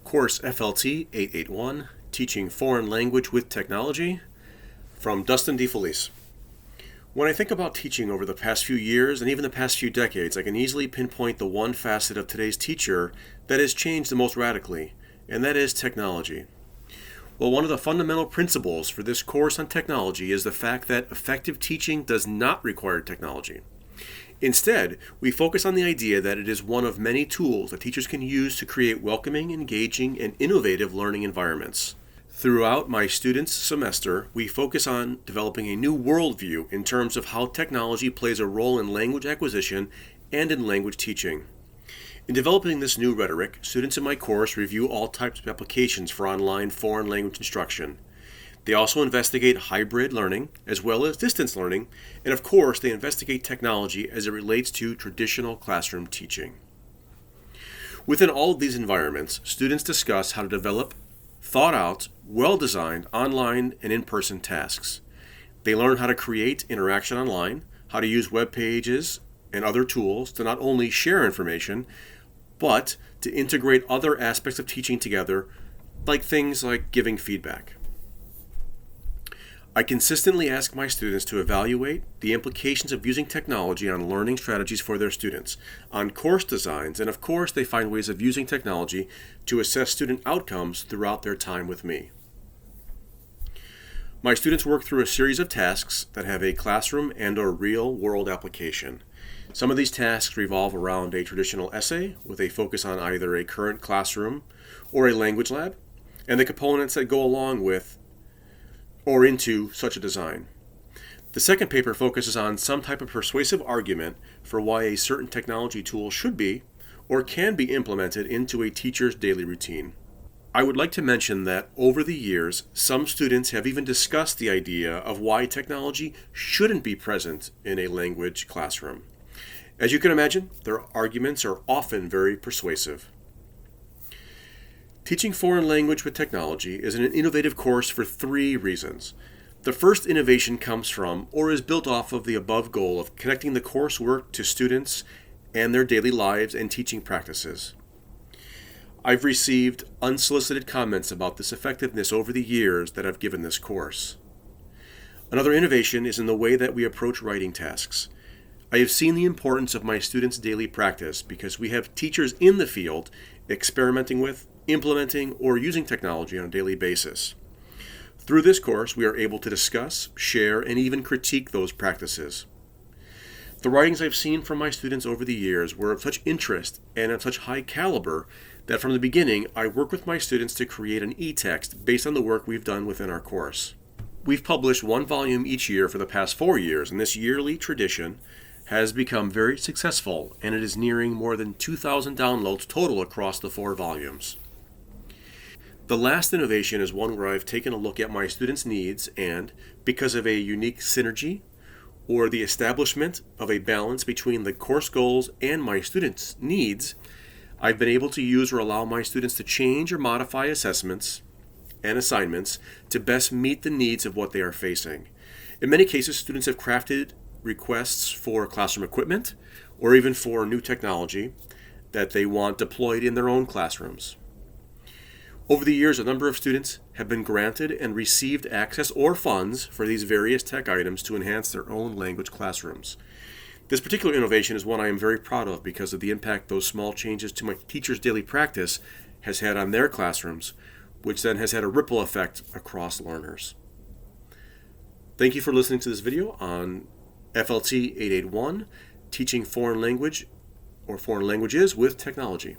Course FLT 881, Teaching Foreign Language with Technology, from Dustin DeFelice. When I think about teaching over the past few years and even the past few decades, I can easily pinpoint the one facet of today's teacher that has changed the most radically, and that is technology. Well, one of the fundamental principles for this course on technology is the fact that effective teaching does not require technology. Instead, we focus on the idea that it is one of many tools that teachers can use to create welcoming, engaging, and innovative learning environments. Throughout my students' semester, we focus on developing a new worldview in terms of how technology plays a role in language acquisition and in language teaching. In developing this new rhetoric, students in my course review all types of applications for online foreign language instruction. They also investigate hybrid learning as well as distance learning, and of course they investigate technology as it relates to traditional classroom teaching. Within all of these environments, students discuss how to develop thought-out, well-designed online and in-person tasks. They learn how to create interaction online, how to use web pages and other tools to not only share information, but to integrate other aspects of teaching together, like things like giving feedback. I consistently ask my students to evaluate the implications of using technology on learning strategies for their students, on course designs, and of course they find ways of using technology to assess student outcomes throughout their time with me. My students work through a series of tasks that have a classroom and/or real-world application. Some of these tasks revolve around a traditional essay with a focus on either a current classroom or a language lab, and the components that go along with or into such a design. The second paper focuses on some type of persuasive argument for why a certain technology tool should be or can be implemented into a teacher's daily routine. I would like to mention that over the years, some students have even discussed the idea of why technology shouldn't be present in a language classroom. As you can imagine, their arguments are often very persuasive. Teaching foreign language with technology is an innovative course for three reasons. The first innovation comes from or is built off of the above goal of connecting the coursework to students and their daily lives and teaching practices. I've received unsolicited comments about this effectiveness over the years that I've given this course. Another innovation is in the way that we approach writing tasks. I have seen the importance of my students' daily practice because we have teachers in the field experimenting with, implementing, or using technology on a daily basis. Through this course, we are able to discuss, share, and even critique those practices. The writings I've seen from my students over the years were of such interest and of such high caliber that from the beginning, I worked with my students to create an e-text based on the work we've done within our course. We've published one volume each year for the past 4 years, and this yearly tradition has become very successful, and it is nearing more than 2,000 downloads total across the 4 volumes. The last innovation is one where I've taken a look at my students' needs and, because of a unique synergy or the establishment of a balance between the course goals and my students' needs, I've been able to use or allow my students to change or modify assessments and assignments to best meet the needs of what they are facing. In many cases, students have crafted requests for classroom equipment or even for new technology that they want deployed in their own classrooms. Over the years, a number of students have been granted and received access or funds for these various tech items to enhance their own language classrooms. This particular innovation is one I am very proud of because of the impact those small changes to my teachers' daily practice has had on their classrooms, which then has had a ripple effect across learners. Thank you for listening to this video on FLT 881, Teaching Foreign Language or Foreign Languages with Technology.